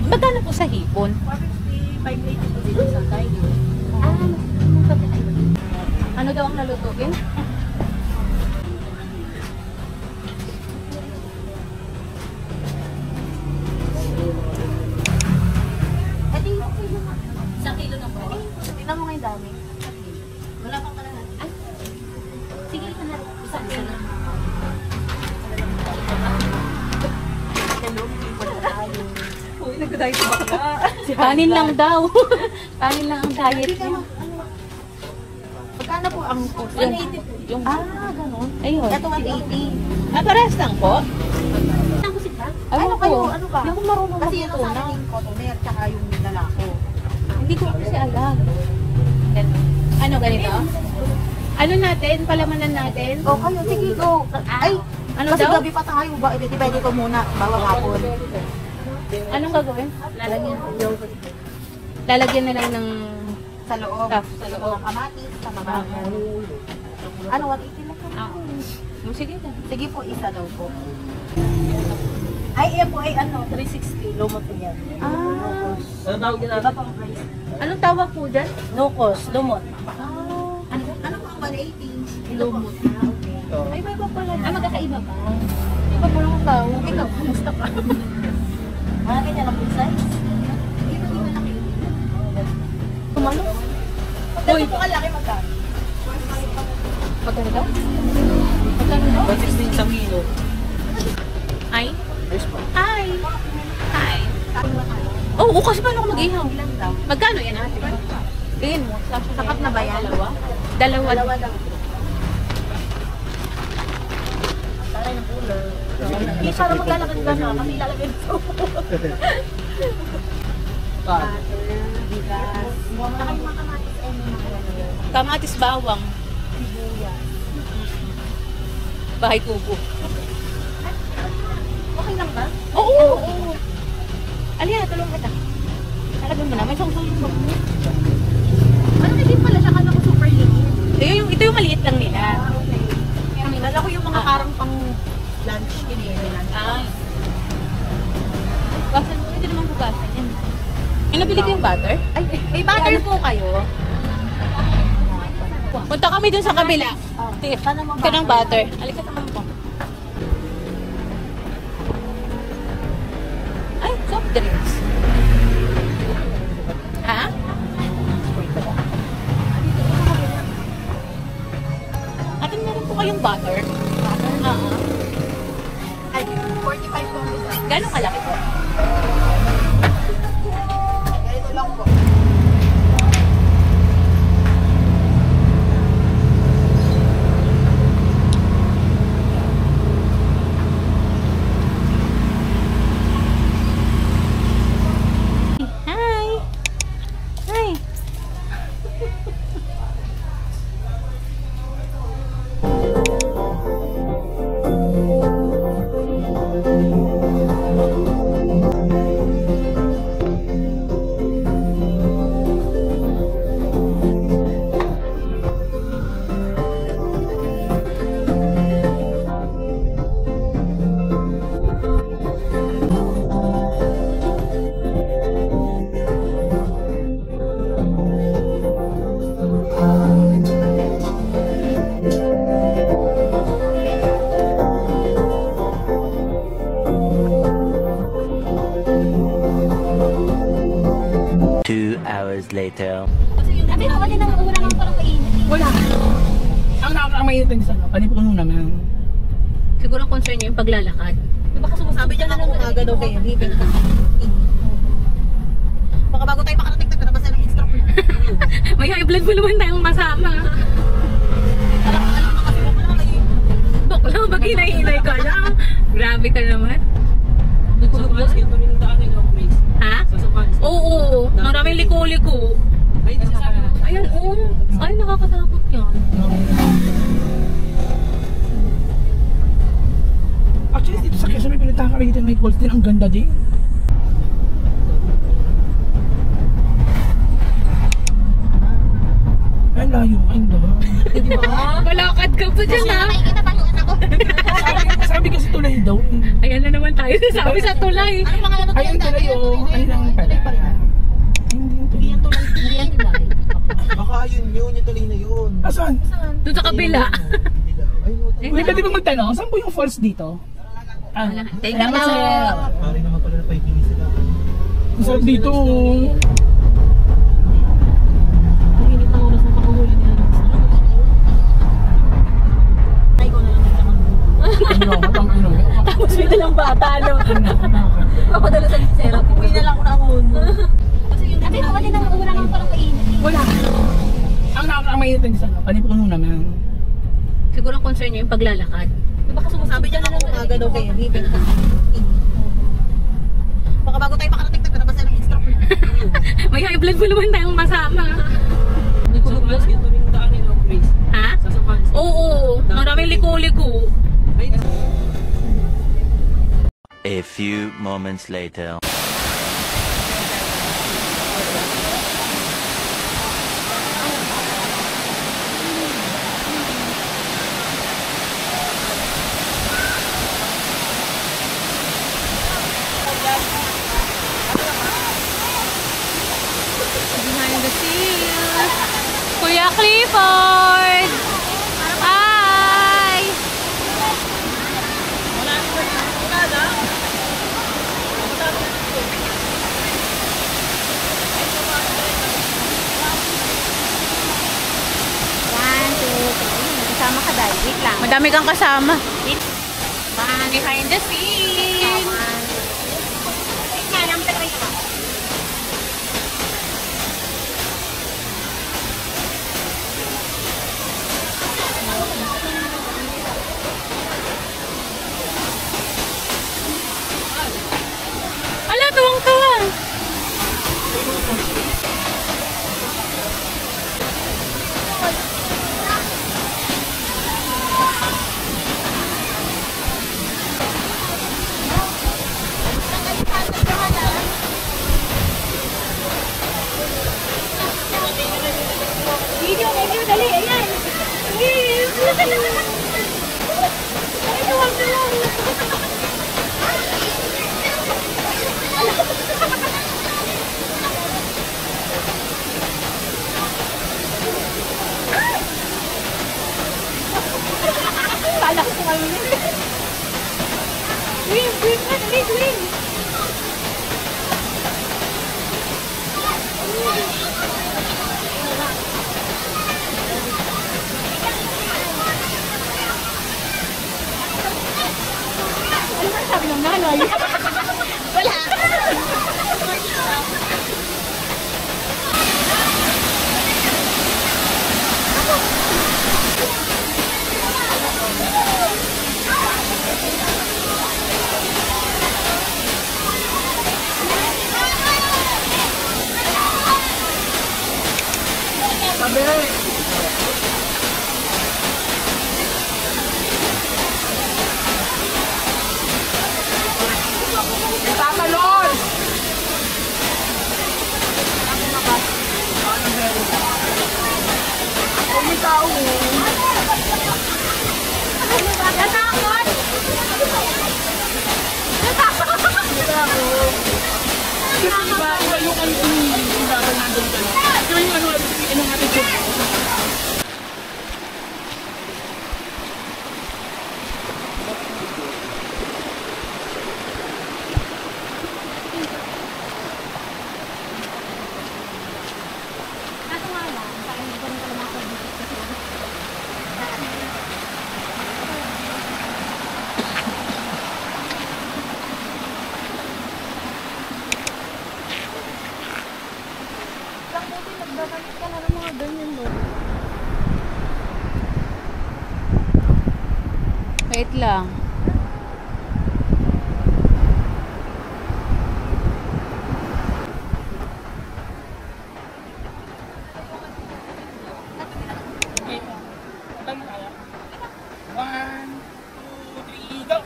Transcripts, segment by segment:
Magkano po sa hipon? 580 po dito sa tayo. Ano daw ang nalutuin? Isang kilo na po. Tingnan mo ngayon dami. Wala pang kalahan. Ay, sige ka na. Isang kilo na. Uy, nagda-diet ba ka? Kanin lang daw. Kanin lang ang diet niya. Magkano po ang puso? 180 po. Yung, ganun. Ayun. Ito 180. Parehas lang po? Ang kusip ka? Ano kayo? Ano ba? Hindi ako marunong Kasi yun magluto sa na. akin yung cotoner tsaka yung lalako. Hindi ko kasi alam. Ano, ganito? Ano natin? Palamanan natin? O kayo, sige go. Ay, Ano kasi daw? gabi pa tayo ba? Di ba dito muna, bawang hapon. Anong gagawin? Lalagyan ng yogurt. Lalagyan na lang ng... Sa loob. Sa loob. Ng kamatis, sa baba. Ano, 180 na po. Sige na. Sige po, isa daw po. Ay, yan po ay ano, 360. Lumot po yan. Ano tawag yun? Iba pang price. Anong tawag po dyan? No cost, lumot. Ano po ang 180? Lumot. Okay. Ay, may iba pala. Magkakaiba pa. Iba pala ang tawag. Ikaw, kumusta ka? Mga ganyan ang full size. Kumano? Uy, po kalaki magkano? Magkano daw? Magkano daw? 116 sa kilo. Ay? Yes po. Hi! Hi! Oo, kasi paano ako mag-ihaw? Ilan daw? Magkano yan ate? Tingin mo. Sapat na ba yan? Dalawa. Dalawa daw. Taray ng cooler. Hindi para maglalakad ka na. Kami lalagay dito. Bigas. Saka yung mga kamatis ay mga ano. Kamatis bawang. Sibuyas. Bahay kubo. Okay lang ba? Oo! Alina, tulong kita. Talagyan mo na. May song-song mo. Ano hindi pala siya? Kala ko super liit. Ito yung maliit lang nila. Okay. Kala ko yung mga parang pang lunch. Lunch. Ay. Basan mo. Hindi naman bugasan yan. May nabili ko yung butter? Ay, may butter po kayo. Punta kami dun sa kabila. Sige, Sana mo ka ng butter. Halika naman po. Ay, soft drinks. Ha? Atin meron po kayong butter? Butter? Ay, 45 po. Gano'ng kalaki po? Ganito lang po. Hi! Hi! 2 hours later. Sabi ko din ang una ng parang kainit. Wala. Ang mainit din sa panipuno naman. Siguro ang concern niya yung paglalakad. Diba kasi sabi dyan ako umaga daw kayo. Baka bago tayo makarating, nagkarabasa ng stroke na. May high blood mo naman tayong masama. Alam na kasi mo pala kayo. Bakla, mag-hinay-hinay ka lang. Grabe ka naman. Sa Sapalis, ganito rin yung daan nila, please. Ha? Sa Sapalis. Oo, maraming liko-liko. Ay, nasasabi mo. Ayan, oo. Ay, nakakatakot yan. Actually, dito sa Quezon, may pinataka rin may gold din. Ang ganda din. Ay, layo. Ay, layo. Malakad ka pa dyan, ha? Nakikita pa yung anak ko. Sabi kasi tulay daw. Ayan na naman tayo. Sabi sa tulay. Ano pangalan mo? Ay, ang tulay oh. Ay, lang pala. Hindi yung tulay. Hindi yan tulay. Baka yun yung tuloy na yun. Asan? Doon sa kabila. Uy, pwede ba magtanong? Saan po yung falls dito? Ah, Thank you salamat, daw. sir. Pare naman pala na 5 minutes sila. Ang sarap dito. Ang init ng oras na pakuhuli nila. Ay, ko na lang nagtamang. Tapos may dalang bata, no? Papadala sa therapy. Uwi na lang ako na mundo. Sabi ko din ang una ng parang kainit. Wala. Ang mainit din sa panipuno naman. Siguro ang concern niya yung paglalakad. Diba kasi sabi dyan ako umaga daw kayo. Baka bago tayo makarating, nagkarabasa ng stroke na. May high blood mo naman tayong masama. Sa Sapalis, ganito rin yung daan nila, please. Ha? Sa Sapalis. Oo, maraming liko-liko. Ay, A few moments later. Behind the scenes. Kuya Clifford! Hi! Kasama ka dahil. Wait lang. Madami kang kasama. Behind the scenes. Wait nga lang, pero ito. Ala, tuwang-tuwa. Video, dali, ayan. Please. Ay, tuwag-tuwag. Kala ko kami. Win, win. Ano ba sabi ng nanay? Wala. tatalon! May tao. Natakot! Diba yung ano yung bago nandun ka. Diba yung ano, ano natin Nagtatanong ka na ng mga ganyan, no? Wait lang. Tayo tayo. 1, 2, 3, go!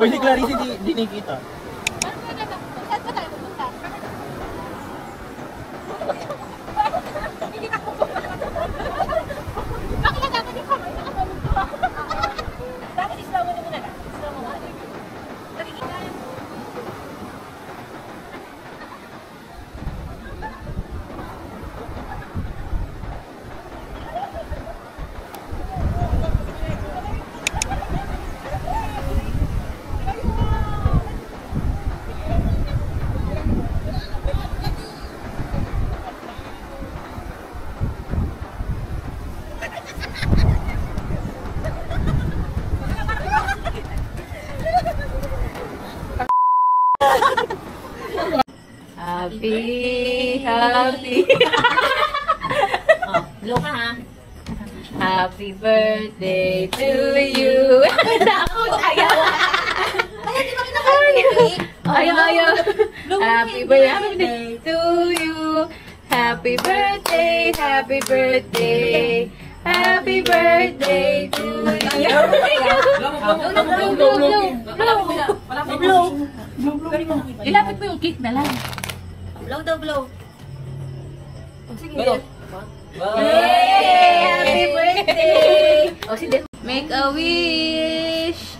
Uy, si Clarice di nakikita. Happy, happy. Oh, blow ka ha. Happy birthday to you. Ako, ayaw. Ay, di ba kinakain? Ayaw. Happy birthday to you. Happy birthday, happy birthday. Happy birthday to you. Ilapit mo yung cake na lang. Blow daw, blow. Oh, sige. Yay! Happy birthday! O, sige. Make a wish!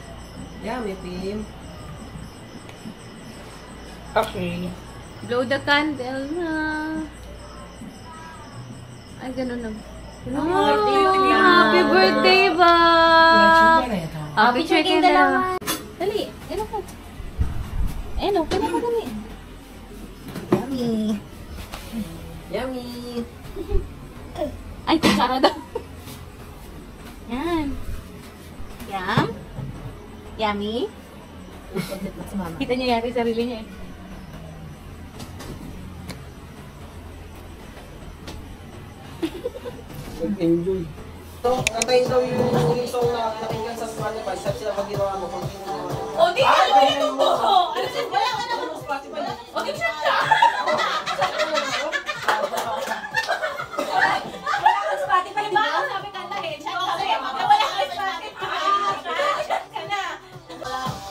Yeah, Pim. Okay. Blow the candle na. Ay, ganun na. Happy birthday ba? Happy chicken dalawa. Dali, ano ka? Ano, dali. Yummy. Yummy. Ay, kutsara daw. Yan. Yum. Yummy. Kita niya yari sarili niya eh. Enjoy. So, kantayin daw yung song na nakinggan sa Spotify. Sabi sila pag ginawa mo. O, di ka naman itong buho! Ano siya? Wala ka naman sa Spotify. O, di siya siya! Wala ka sa Spotify ba? Sabi ka na eh. Chat ka eh. Wala ka sa Spotify. Chat ka na.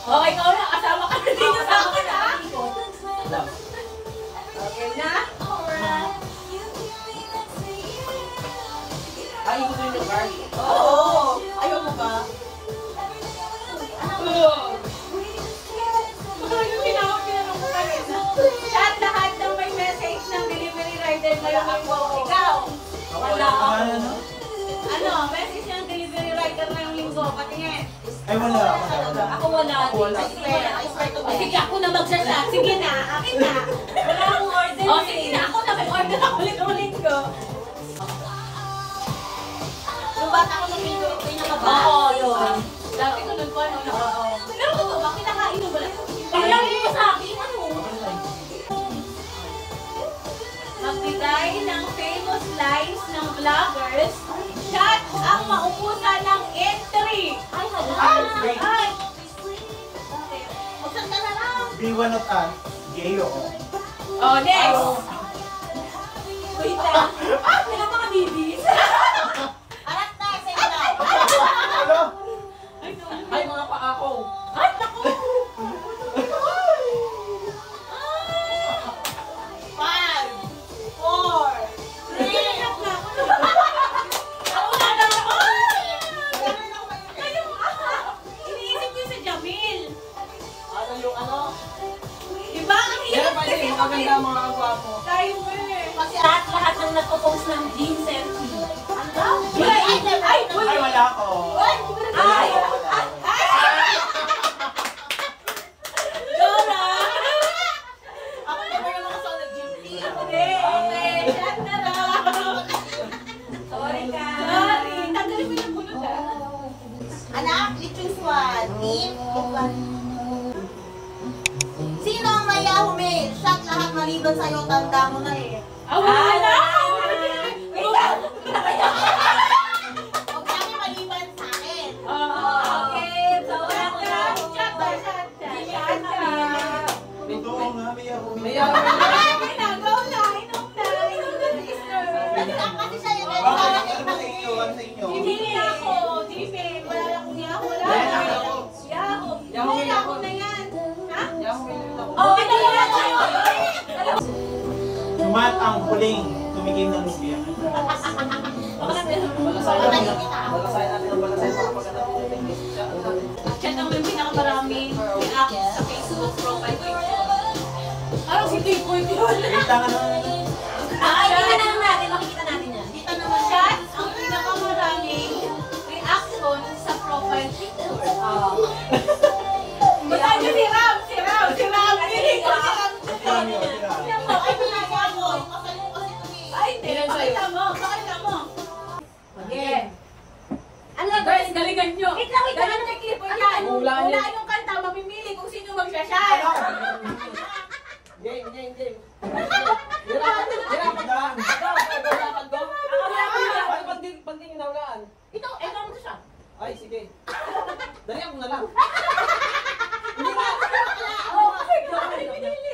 Okay, ikaw na. Kasama ka na dito sa akin ha? Okay na? Ay, gusto nyo yung card? Oo! Ayaw mo ba? Chat lahat ng may message ng delivery rider ngayong linggo. Ikaw! Wala ako. Ano? Message ng delivery rider ngayong linggo. Patingin. Ay, wala. Ako wala. I swear to God. Sige, ako na magsasat. Sige na. Akin na. Wala akong order. O, sige na. Ako na. May order ako ulit ko. Yung bata ko nung linggo, ito yung nakabata. Oo, yun. Dati ko nun po, ano? Oo. Pero totoo ba? Kinakain mo ba? Paglamin mo sa akin, ano? Magbigay ng famous lines ng vloggers. Chat ang maupusan ng entry. Ay, hala. Ay. Magsalta na lang. Be one of us. Gay o. Oh, next. Wait lang. Kailan mga bibis? Arat na, sa'yo na. Ano? Ay, mga paa ko. Ay, naku. 5, 4, 3. Diba? Ang hirap kasi Maganda mga agwapo. tayo eh. Kasi lahat ng nagpo-post ng gym selfie. Ay, Wala ako. Ay! Dora! Ako never naman kasama ng gym team. Hindi. Okay, shut na lang. Sorry ka. Sorry. Tanggalin mo yung hanggang sa'yo, tanda mo na eh. Wala! Huwag kami maliban sa akin. Okay, so wala ko na. Shot. Ito nga, Mia. Ginagaw na, inom na, sister. Kasi siya yung Ano ba sa inyo? Ano sa inyo? Hindi ako, Jimmy. Wala akong yaho. Yaho na yan. Ha? Oh, ito na tayo. Mat ang huling tumigil ng lumpia. Balasayan natin ang balasayan para pagkatapos ng technique. Chat ang may pinakamaraming react sa Facebook profile picture. Parang si Tipoy yun. Wait lang ano. Kita na natin, makikita natin yan. Dito naman chat ang pinakamaraming reaction sa profile picture. Basta nyo si Ram! Hindi ko si Ram! Ay, pinagawa mo. Ay, hindi. Pakita mo. Okay. Ano Guys, galingan nyo. Wait lang. Galingan kay Clipper yan. Hulaan yung kanta, mamimili kung sino magsashine. Game. Hirapan ka. Pag di nyo nahulaan. Ito mo siya. Ay, sige. Dalihan ko na lang.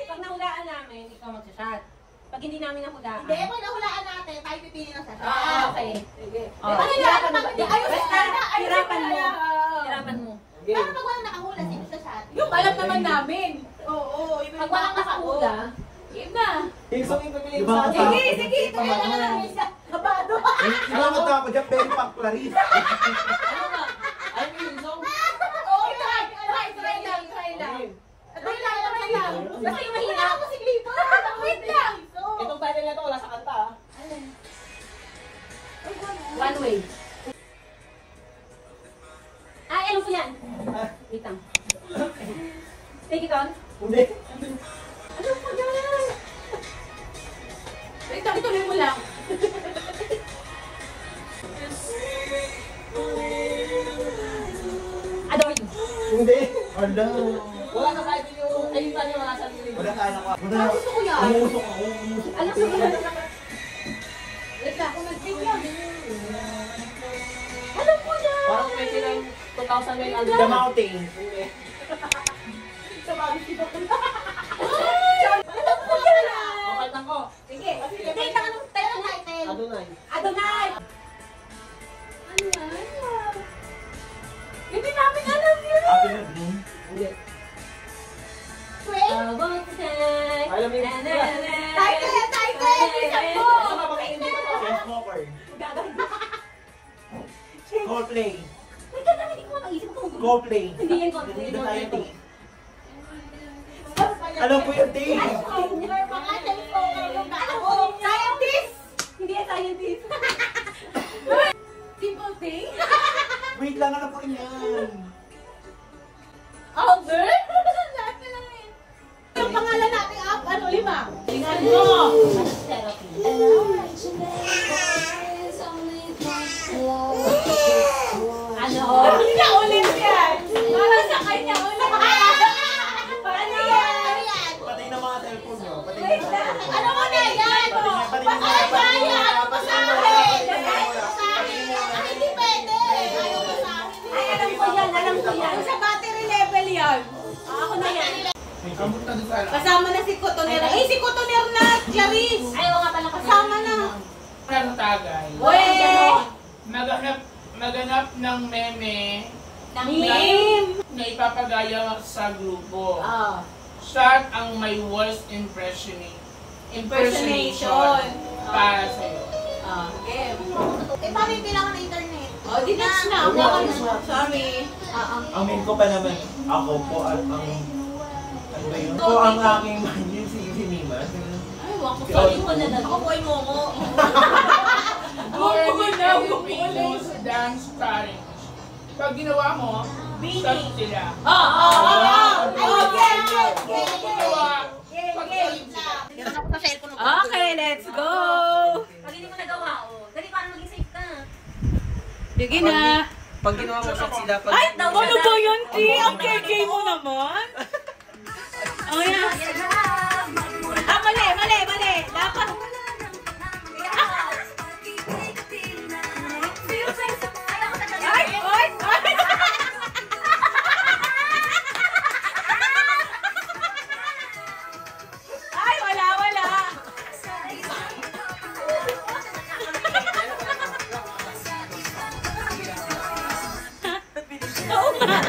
Pag nahulaan namin, ikaw magsashot. Pag hindi namin nahulaan. Hindi, pag nahulaan natin, tayo pipili ng sasya. Okay. Sige. Hirapan mo. Pero pag walang nakahula, sino sa shot? Yung alam naman namin. Oo. Pag walang nakahula, Game na. Tinsong yung pipiliin sa atin. Sige. Ito na lang. Kabado. Iba mo tama dyan, very popularist. Ay, Tinsong. Oo, try lang. basta yung mahirap. Wait lang. Itong title na ito, wala sa kanta ah. One way. Ay, ano po yan? Wait lang. Take it on. Hindi. Ano po yan? Wait lang, ituloy mo lang. Adore you. Hindi. Wala. Wala na kahit yung ayutan niya, wala sa lilim. Wala tayo na. Gusto ko yan. Umusok ako. Alam ko yan. Wait lang, kung nag-take lang. Alam ko yan. Parang may silang 2,000 may album. The Mountain. Hindi. Alam ko yan. Okay lang ko. Sige. Take lang anong title natin. Adonai. Adonai. Ano yan? Hindi namin alam yun. Hindi. About time. Alam mo yun? Title. Isang mo. Ano ba bang hindi ko to? Chainsmoker. Coldplay. Wait lang, hindi ko makaisip kung Coldplay. hindi yan Coldplay. Hindi tayo tingin. Alam ko yung tingin. Mga cellphone yung Ako, scientist! Hindi yan scientist. Simple thing? Wait lang, alam ko yan. Albert? Lahat na lang yun. Yung pangalan natin up, 5? Tingnan mo! Therapy. Ano? Kanya ulit yan! Parang sa kanya ulit. Paano yan? Pati na mga cellphone nyo. Pati Wait na lang. cellphone. Ano mo na yan? Pati na Hindi pwede. Ayaw mo sa akin. Ay, alam ko yan. Sa battery level yan. Ako na yan. Kasama na si Cotoner. Ay, si Cotoner na, Clarice! Ay, oo nga pala kasi. Kasama na. Ang tagay. Weh! Naganap ng meme Meme! na ipapagaya sa grupo. Ah. Shot ang may worst impersonation para sa'yo. Ah, game. Eh, paano yung kailangan ng internet? Oh, dinatch na. Sorry. Amin ko pa naman, ako po at ang... Ano ba yun? Ako ang aking manyan si Mima. Ay, wako. Sorry ko na Ako po ay momo. Or famous dance challenge. Pag ginawa mo, shot sila. Okay, let's go! Pag hindi mo nagawa, dali paano maging safe ka? Sige na. Pag ginawa mo shot sila, pag... Ay, ano ba yun, T? Ang KK mo naman? Oh, yeah. Yan na. Ako Mali. Dapat. Ay! Ay, wala. Oo nga.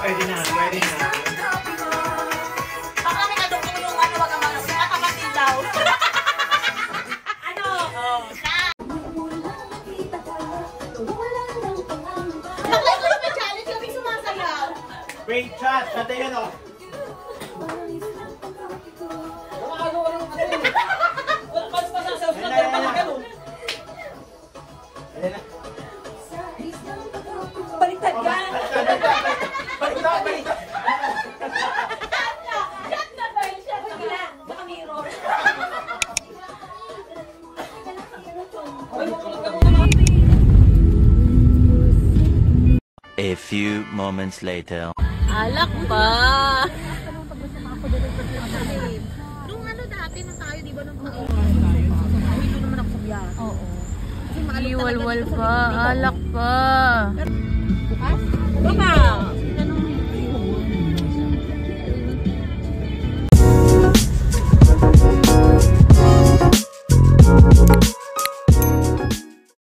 Pwede na. Baka kami nadugtong yung ano, wag ang kapatid daw. Ano? Bakla ko yung challenge kami sumasayaw. Wait, chat. Kata yun o. Baliktad ka. Baliktad. Baka mirror. A few moments later. Alak pa. Nung ano dati nung tayo, di ba nung taon? Hindi naman ako sabiya. Oo. Iwalwal pa. Alak pa. Bukas? Baka.